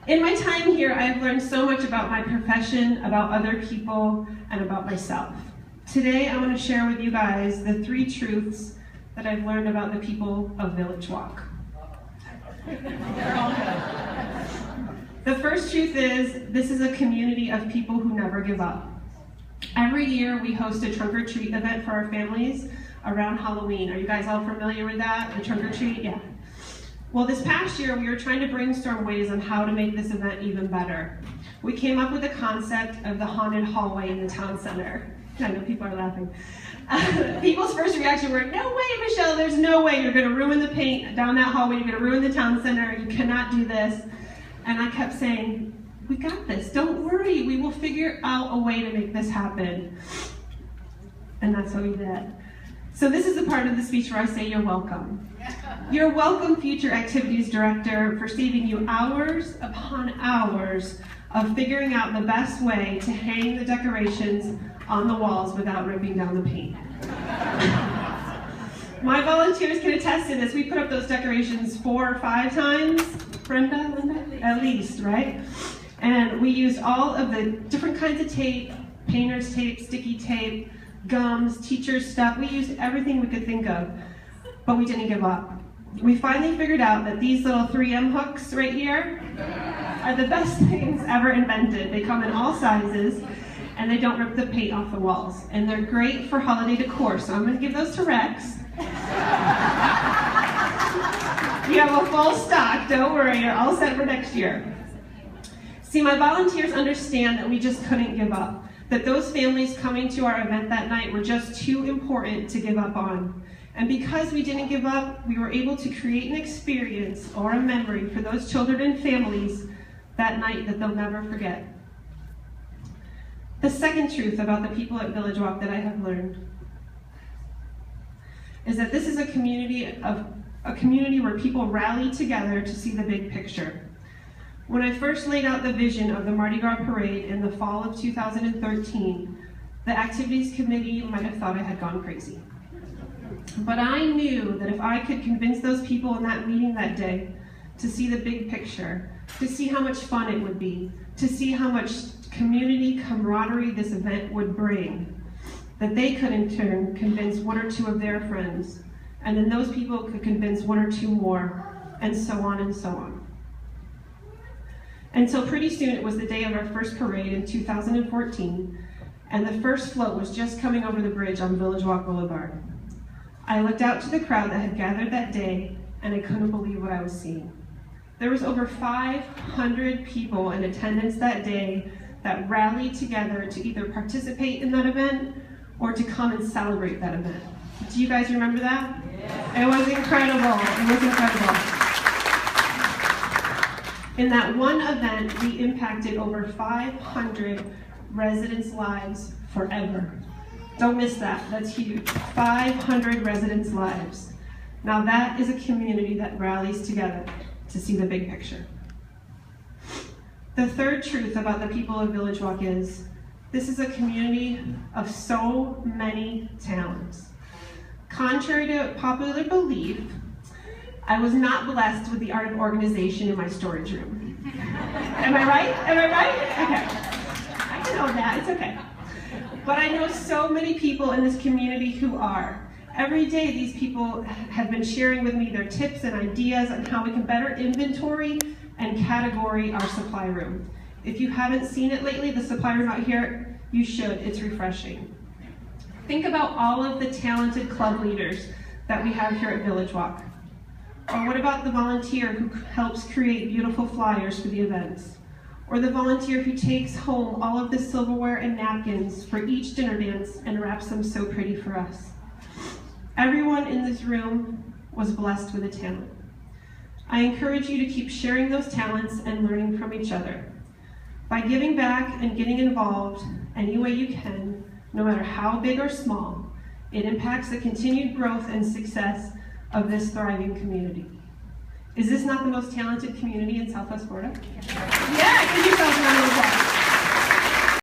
In my time here, I've learned so much about my profession, about other people, and about myself. Today, I want to share with you guys the 3 truths that I've learned about the people of VillageWalk. The first truth is, this is a community of people who never give up. Every year, we host a trunk or treat event for our families around Halloween. Are you guys all familiar with that? The trunk or treat? Yeah. Well, this past year, we were trying to brainstorm ways on how to make this event even better. We came up with the concept of the haunted hallway in the town center. I know people are laughing. People's first reaction were, no way, Michelle, there's no way you're going to ruin the paint down that hallway, you're going to ruin the town center, you cannot do this. And I kept saying, we got this, don't worry, we will figure out a way to make this happen. And that's what we did. So this is the part of the speech where I say you're welcome. You're welcome, Future Activities Director, for saving you hours upon hours of figuring out the best way to hang the decorations on the walls without ripping down the paint. My volunteers can attest to this. We put up those decorations 4 or 5 times, Brenda, Linda? At least, right? And we used all of the different kinds of tape, painter's tape, sticky tape, gums, teacher's stuff. We used everything we could think of, but we didn't give up. We finally figured out that these little 3M hooks right here are the best things ever invented. They come in all sizes, and they don't rip the paint off the walls. And they're great for holiday decor, so I'm going to give those to Rex. You have a full stock, don't worry, you're all set for next year. See, my volunteers understand that we just couldn't give up, that those families coming to our event that night were just too important to give up on. And because we didn't give up, we were able to create an experience or a memory for those children and families that night that they'll never forget. The second truth about the people at VillageWalk that I have learned is that this is a community where people rally together to see the big picture. When I first laid out the vision of the Mardi Gras Parade in the fall of 2013, the activities committee might have thought I had gone crazy. But I knew that if I could convince those people in that meeting that day to see the big picture, to see how much fun it would be, to see how much community camaraderie this event would bring, that they could in turn convince 1 or 2 of their friends, and then those people could convince 1 or 2 more, and so on and so on. And so pretty soon it was the day of our first parade in 2014, and the first float was just coming over the bridge on VillageWalk Boulevard. I looked out to the crowd that had gathered that day, and I couldn't believe what I was seeing. There was over 500 people in attendance that day that rallied together to either participate in that event or to come and celebrate that event. Do you guys remember that? Yeah. It was incredible. It was incredible. In that one event, we impacted over 500 residents' lives forever. Don't miss that. That's huge. 500 residents' lives. Now that is a community that rallies together to see the big picture. The third truth about the people of VillageWalk is, this is a community of so many talents. Contrary to popular belief, I was not blessed with the art of organization in my storage room. Am I right? Am I right? Okay. I can own that, it's okay. But I know so many people in this community who are. Every day these people have been sharing with me their tips and ideas on how we can better inventory and category our supply room. If you haven't seen it lately, the supply room out here, you should, it's refreshing. Think about all of the talented club leaders that we have here at VillageWalk. Or what about the volunteer who helps create beautiful flyers for the events? Or the volunteer who takes home all of the silverware and napkins for each dinner dance and wraps them so pretty for us. Everyone in this room was blessed with a talent. I encourage you to keep sharing those talents and learning from each other. By giving back and getting involved any way you can, no matter how big or small, it impacts the continued growth and success of this thriving community. Is this not the most talented community in Southwest Florida? Yeah, give yourselves a round of applause.